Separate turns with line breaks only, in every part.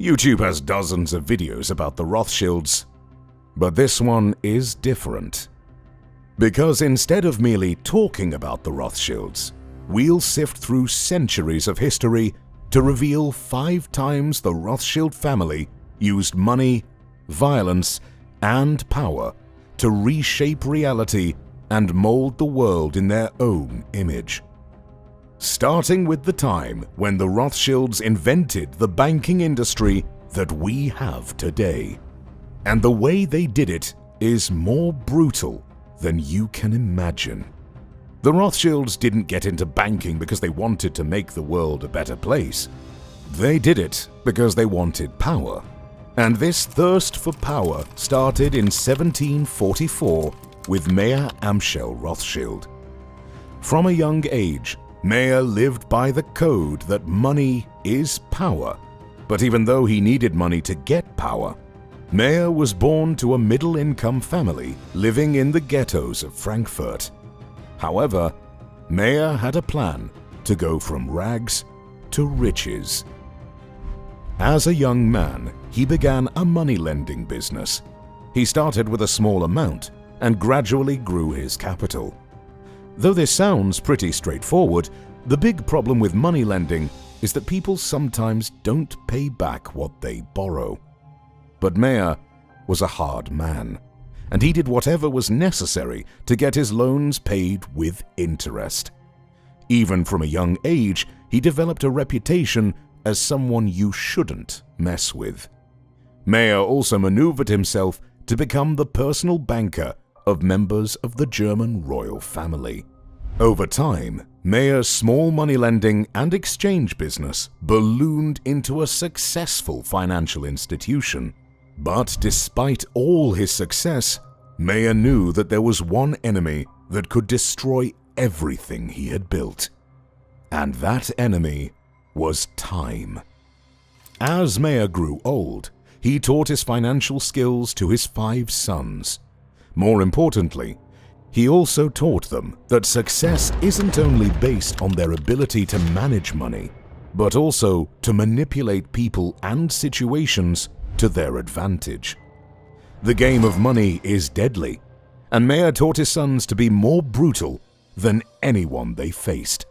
YouTube has dozens of videos about the Rothschilds, but this one is different. Because instead of merely talking about the Rothschilds, we'll sift through centuries of history to reveal 5 times the Rothschild family used money, violence, and power to reshape reality and mold the world in their own image. Starting with the time when the Rothschilds invented the banking industry that we have today. And the way they did it is more brutal than you can imagine. The Rothschilds didn't get into banking because they wanted to make the world a better place. They did it because they wanted power. And this thirst for power started in 1744 with Mayer Amschel Rothschild. From a young age, Mayer lived by the code that money is power. But even though he needed money to get power, Mayer was born to a middle-income family living in the ghettos of Frankfurt. However, Mayer had a plan to go from rags to riches. As a young man, he began a money-lending business. He started with a small amount and gradually grew his capital. Though this sounds pretty straightforward, the big problem with money lending is that people sometimes don't pay back what they borrow. But Mayer was a hard man, and he did whatever was necessary to get his loans paid with interest. Even from a young age, he developed a reputation as someone you shouldn't mess with. Mayer also maneuvered himself to become the personal banker of members of the German royal family. Over time, Mayer's small money lending and exchange business ballooned into a successful financial institution. But despite all his success, Mayer knew that there was one enemy that could destroy everything he had built. And that enemy was time. As Mayer grew old, he taught his financial skills to his 5 sons. More importantly, he also taught them that success isn't only based on their ability to manage money, but also to manipulate people and situations to their advantage. The game of money is deadly, and Mayer taught his sons to be more brutal than anyone they faced.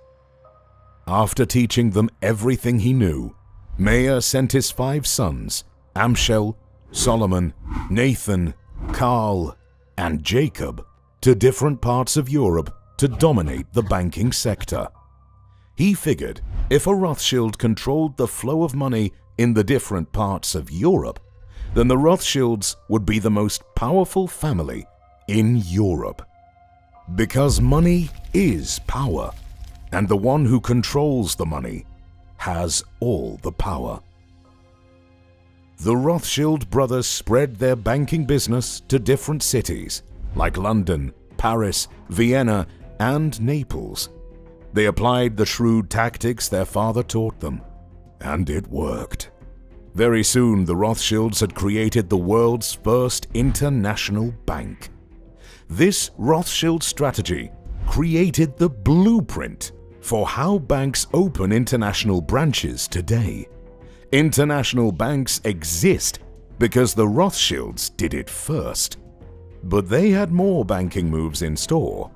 After teaching them everything he knew, Mayer sent his 5 sons, Amschel, Solomon, Nathan, Karl, and Jacob, to different parts of Europe to dominate the banking sector. He figured if a Rothschild controlled the flow of money in the different parts of Europe, then the Rothschilds would be the most powerful family in Europe. Because money is power, and the one who controls the money has all the power. The Rothschild brothers spread their banking business to different cities like London, Paris, Vienna, and Naples. They applied the shrewd tactics their father taught them, and it worked. Very soon, the Rothschilds had created the world's first international bank. This Rothschild strategy created the blueprint for how banks open international branches today. International banks exist because the Rothschilds did it first. But they had more banking moves in store.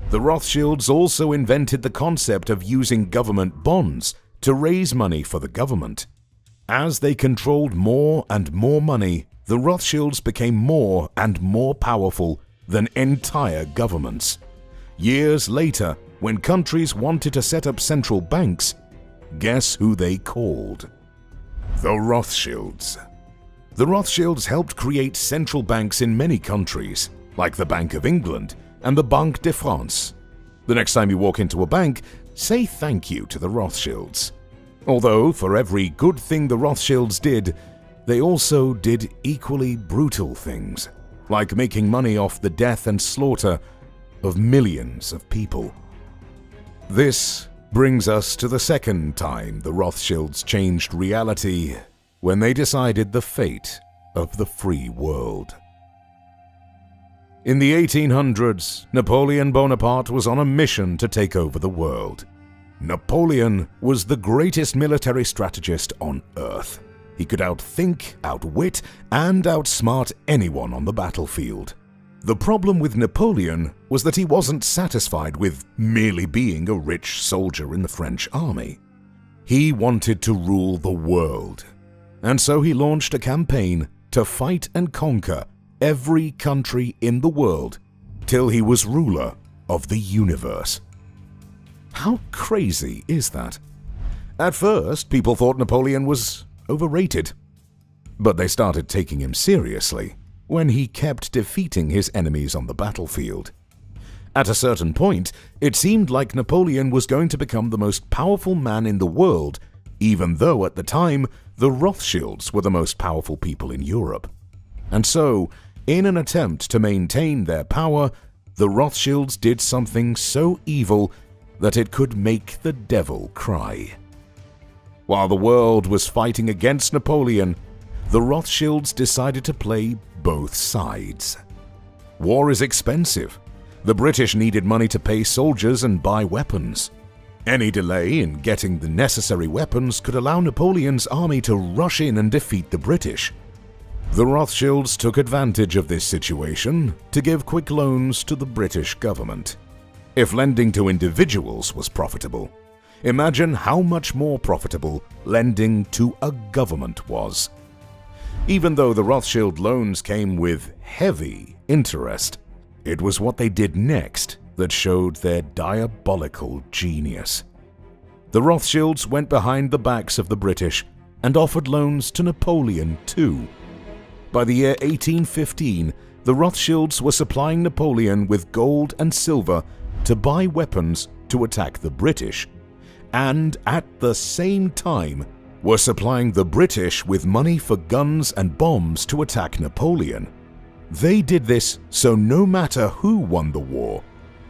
The Rothschilds also invented the concept of using government bonds to raise money for the government. As they controlled more and more money, the Rothschilds became more and more powerful than entire governments. Years later, when countries wanted to set up central banks, guess who they called? The Rothschilds. The Rothschilds helped create central banks in many countries, like the Bank of England and the Banque de France. The next time you walk into a bank, say thank you to the Rothschilds. Although, for every good thing the Rothschilds did, they also did equally brutal things, like making money off the death and slaughter of millions of people. This brings us to the second time the Rothschilds changed reality, when they decided the fate of the free world. In the 1800s, Napoleon Bonaparte was on a mission to take over the world. Napoleon was the greatest military strategist on Earth. he could outthink, outwit, and outsmart anyone on the battlefield. The problem with Napoleon was that he wasn't satisfied with merely being a rich soldier in the French army. He wanted to rule the world, and so he launched a campaign to fight and conquer every country in the world till he was ruler of the universe. How crazy is that? At first, people thought Napoleon was overrated, but they started taking him seriously when he kept defeating his enemies on the battlefield. At a certain point, it seemed like Napoleon was going to become the most powerful man in the world, even though at the time the Rothschilds were the most powerful people in Europe. And so, in an attempt to maintain their power, the Rothschilds did something so evil that it could make the devil cry. While the world was fighting against Napoleon, the Rothschilds decided to play both sides. War is expensive. The British needed money to pay soldiers and buy weapons. Any delay in getting the necessary weapons could allow Napoleon's army to rush in and defeat the British. The Rothschilds took advantage of this situation to give quick loans to the British government. If lending to individuals was profitable, imagine how much more profitable lending to a government was. Even though the Rothschild loans came with heavy interest, it was what they did next that showed their diabolical genius. The Rothschilds went behind the backs of the British and offered loans to Napoleon too. By the year 1815, the Rothschilds were supplying Napoleon with gold and silver to buy weapons to attack the British, and at the same time were supplying the British with money for guns and bombs to attack Napoleon. They did this so no matter who won the war,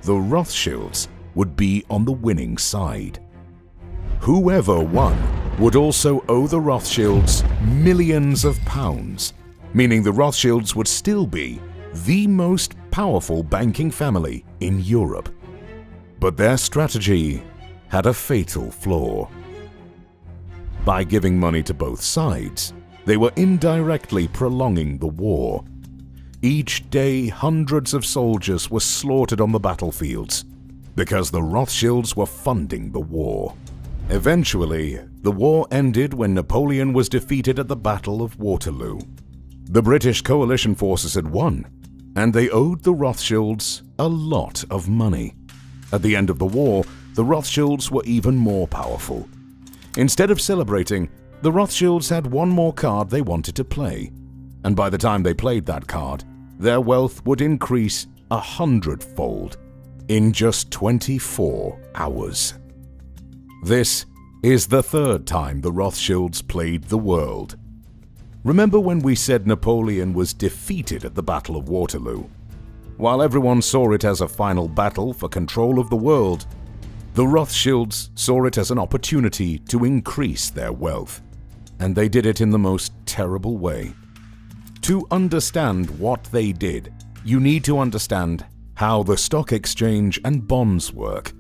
the Rothschilds would be on the winning side. Whoever won would also owe the Rothschilds millions of pounds, meaning the Rothschilds would still be the most powerful banking family in Europe. But their strategy had a fatal flaw. By giving money to both sides, they were indirectly prolonging the war. Each day, hundreds of soldiers were slaughtered on the battlefields because the Rothschilds were funding the war. Eventually, the war ended when Napoleon was defeated at the Battle of Waterloo. The British coalition forces had won, and they owed the Rothschilds a lot of money. At the end of the war, the Rothschilds were even more powerful. Instead of celebrating, the Rothschilds had one more card they wanted to play, and by the time they played that card, their wealth would increase 100-fold in just 24 hours. This is the third time the Rothschilds played the world. Remember when we said Napoleon was defeated at the Battle of Waterloo? While everyone saw it as a final battle for control of the world, the Rothschilds saw it as an opportunity to increase their wealth, and they did it in the most terrible way. To understand what they did, you need to understand how the stock exchange and bonds work,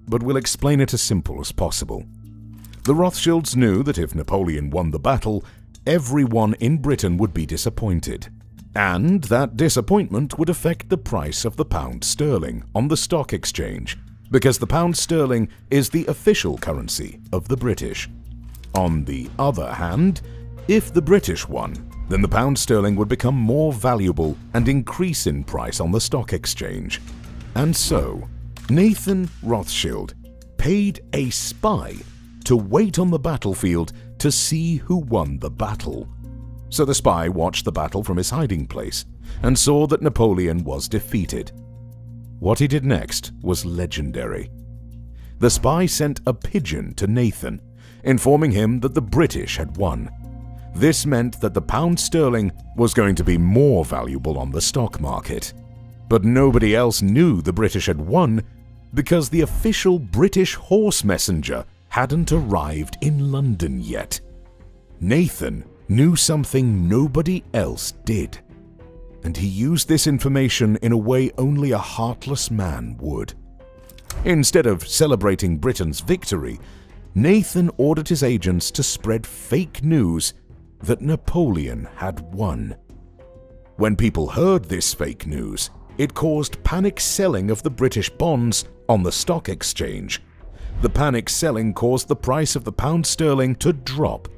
but we'll explain it as simple as possible. The Rothschilds knew that if Napoleon won the battle, everyone in Britain would be disappointed, and that disappointment would affect the price of the pound sterling on the stock exchange, because the pound sterling is the official currency of the British. On the other hand, if the British won, then the pound sterling would become more valuable and increase in price on the stock exchange. And so, Nathan Rothschild paid a spy to wait on the battlefield to see who won the battle. So the spy watched the battle from his hiding place and saw that Napoleon was defeated. What he did next was legendary. The spy sent a pigeon to Nathan, informing him that the British had won. This meant that the pound sterling was going to be more valuable on the stock market. But nobody else knew the British had won because the official British horse messenger hadn't arrived in London yet. Nathan knew something nobody else did, and he used this information in a way only a heartless man would. Instead of celebrating Britain's victory, Nathan ordered his agents to spread fake news that Napoleon had won. When people heard this fake news, it caused panic selling of the British bonds on the stock exchange. The panic selling caused the price of the pound sterling to drop.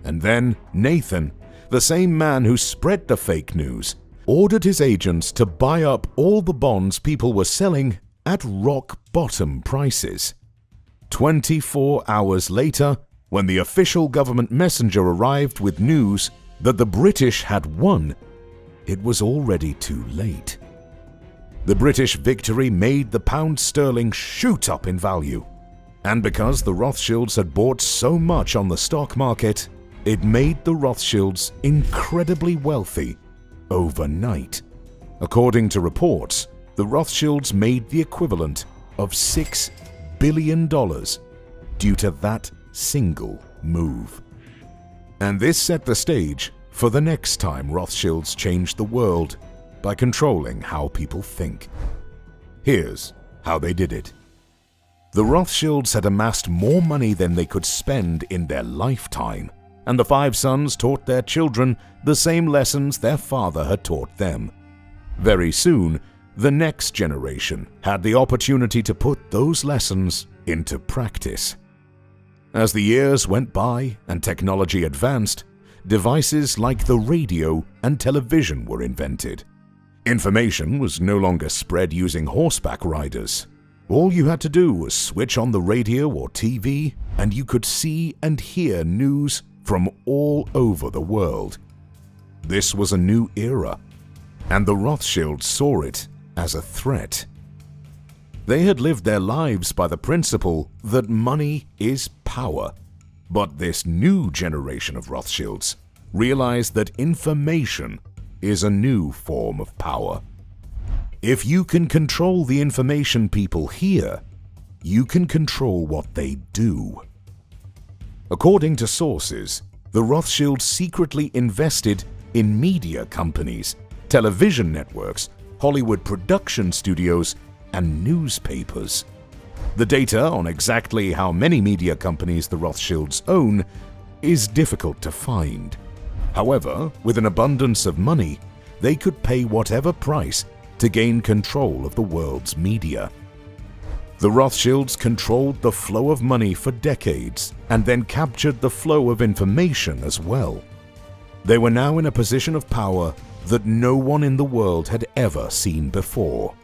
And then Nathan, the same man who spread the fake news, ordered his agents to buy up all the bonds people were selling at rock bottom prices. 24 hours later, when the official government messenger arrived with news that the British had won, it was already too late. The British victory made the pound sterling shoot up in value. And because the Rothschilds had bought so much on the stock market, it made the Rothschilds incredibly wealthy overnight. According to reports, the Rothschilds made the equivalent of $6 billion due to that single move. And this set the stage for the next time Rothschilds changed the world by controlling how people think. Here's how they did it. The Rothschilds had amassed more money than they could spend in their lifetime, and the 5 sons taught their children the same lessons their father had taught them. Very soon, the next generation had the opportunity to put those lessons into practice. As the years went by and technology advanced, devices like the radio and television were invented. Information was no longer spread using horseback riders. All you had to do was switch on the radio or TV, and you could see and hear news from all over the world. This was a new era, and the Rothschilds saw it as a threat. They had lived their lives by the principle that money is power. But this new generation of Rothschilds realized that information is a new form of power. If you can control the information people hear, you can control what they do. According to sources, the Rothschilds secretly invested in media companies, television networks, Hollywood production studios, and newspapers. The data on exactly how many media companies the Rothschilds own is difficult to find. However, with an abundance of money, they could pay whatever price to gain control of the world's media. The Rothschilds controlled the flow of money for decades and then captured the flow of information as well. They were now in a position of power that no one in the world had ever seen before.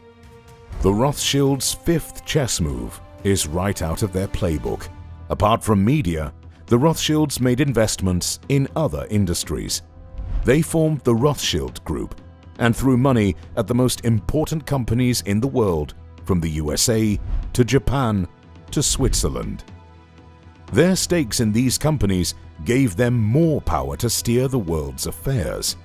The Rothschilds' fifth chess move is right out of their playbook. Apart from media, the Rothschilds made investments in other industries. They formed the Rothschild Group and threw money at the most important companies in the world, from the USA to Japan to Switzerland. Their stakes in these companies gave them more power to steer the world's affairs.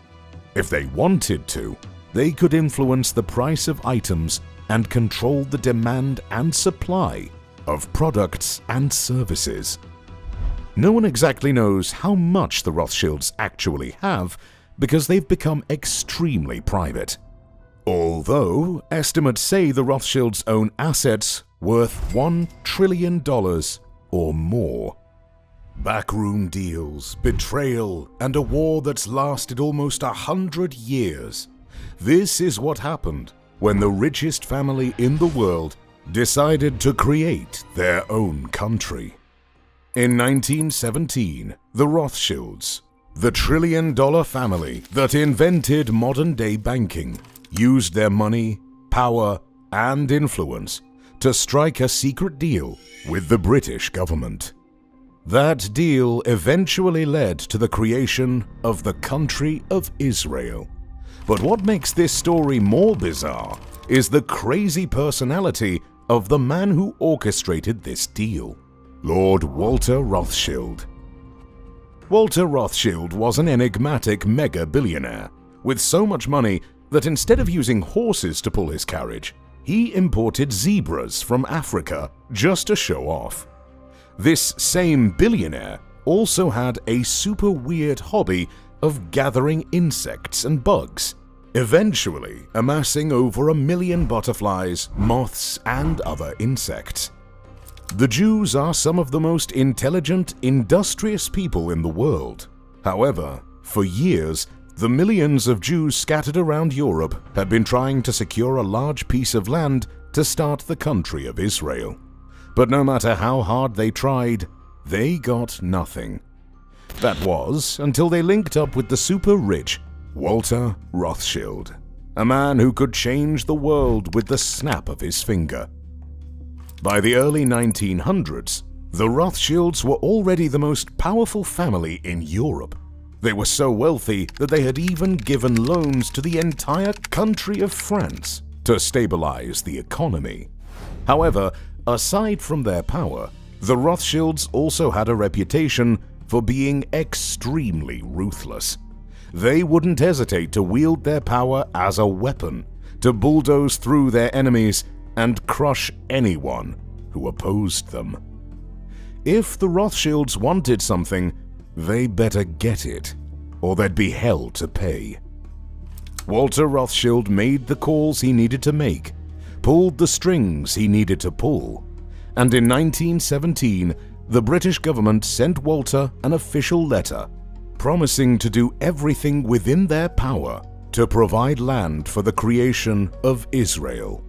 If they wanted to, they could influence the price of items and control the demand and supply of products and services. No one exactly knows how much the Rothschilds actually have because they've become extremely private. Although estimates say the Rothschilds own assets worth $1 trillion or more. Backroom deals, betrayal, and a war that's lasted almost 100 years. This is what happened when the richest family in the world decided to create their own country. In 1917, the Rothschilds, the trillion-dollar family that invented modern-day banking, used their money, power, and influence to strike a secret deal with the British government. That deal eventually led to the creation of the country of Israel. But what makes this story more bizarre is the crazy personality of the man who orchestrated this deal, Lord Walter Rothschild. Walter Rothschild was an enigmatic mega-billionaire with so much money that instead of using horses to pull his carriage, he imported zebras from Africa just to show off. This same billionaire also had a super weird hobby of gathering insects and bugs, eventually amassing over 1 million butterflies, moths, and other insects. The Jews are some of the most intelligent, industrious people in the world. However, for years, the millions of Jews scattered around Europe had been trying to secure a large piece of land to start the country of Israel. But no matter how hard they tried, they got nothing. That was until they linked up with the super-rich Walter Rothschild, a man who could change the world with the snap of his finger. By the early 1900s, the Rothschilds were already the most powerful family in Europe. They were so wealthy that they had even given loans to the entire country of France to stabilize the economy. However, aside from their power, the Rothschilds also had a reputation for being extremely ruthless. They wouldn't hesitate to wield their power as a weapon, to bulldoze through their enemies and crush anyone who opposed them. If the Rothschilds wanted something, they better get it, or they'd be hell to pay. Walter Rothschild made the calls he needed to make, pulled the strings he needed to pull, and in 1917, the British government sent Walter an official letter promising to do everything within their power to provide land for the creation of Israel.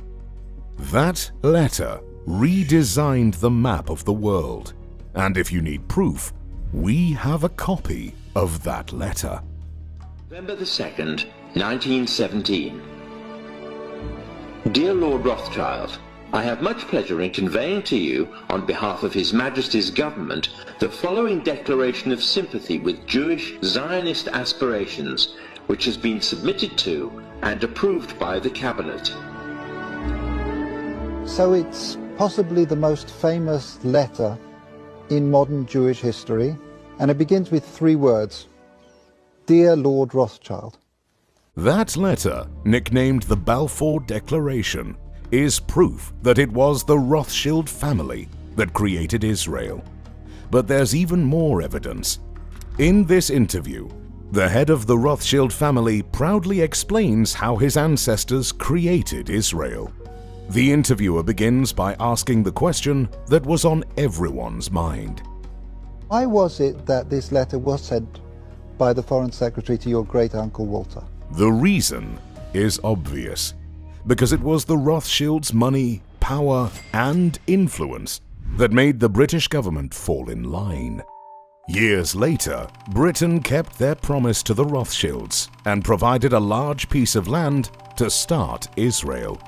That letter redesigned the map of the world, and if you need proof, we have a copy of that letter.
November the 2nd, 1917. Dear Lord Rothschild, I have much pleasure in conveying to you, on behalf of His Majesty's government, the following declaration of sympathy with Jewish Zionist aspirations, which has been submitted to and approved by the Cabinet.
So it's possibly the most famous letter in modern Jewish history, and it begins with 3 words: Dear Lord Rothschild.
That letter, nicknamed the Balfour Declaration, is proof that it was the Rothschild family that created Israel. But there's even more evidence. In this interview, the head of the Rothschild family proudly explains how his ancestors created Israel. The interviewer begins by asking the question that was on everyone's mind.
Why was it that this letter was sent by the Foreign Secretary to your great-uncle Walter?
The reason is obvious. Because it was the Rothschilds' money, power, and influence that made the British government fall in line. Years later, Britain kept their promise to the Rothschilds and provided a large piece of land to start Israel.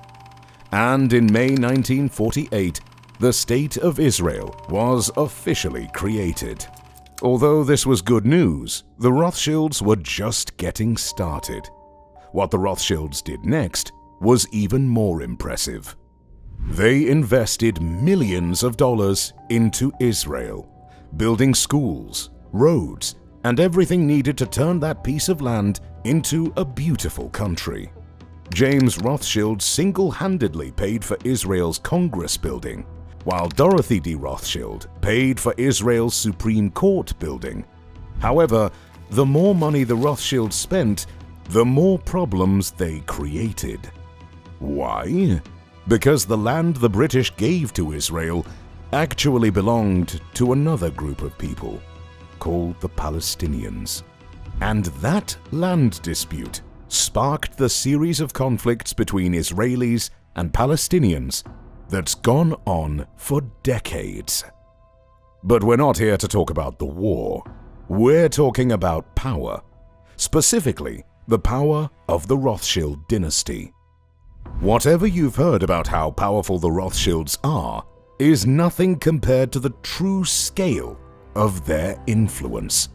And in May 1948, the State of Israel was officially created. Although this was good news, the Rothschilds were just getting started. What the Rothschilds did next was even more impressive. They invested millions of dollars into Israel, building schools, roads, and everything needed to turn that piece of land into a beautiful country. James Rothschild single-handedly paid for Israel's Congress building, while Dorothy D. Rothschild paid for Israel's Supreme Court building. However, the more money the Rothschilds spent, the more problems they created. Why? Because the land the British gave to Israel actually belonged to another group of people, called the Palestinians. And that land dispute sparked the series of conflicts between Israelis and Palestinians that's gone on for decades. But we're not here to talk about the war. We're talking about power, specifically the power of the Rothschild dynasty. Whatever you've heard about how powerful the Rothschilds are is nothing compared to the true scale of their influence.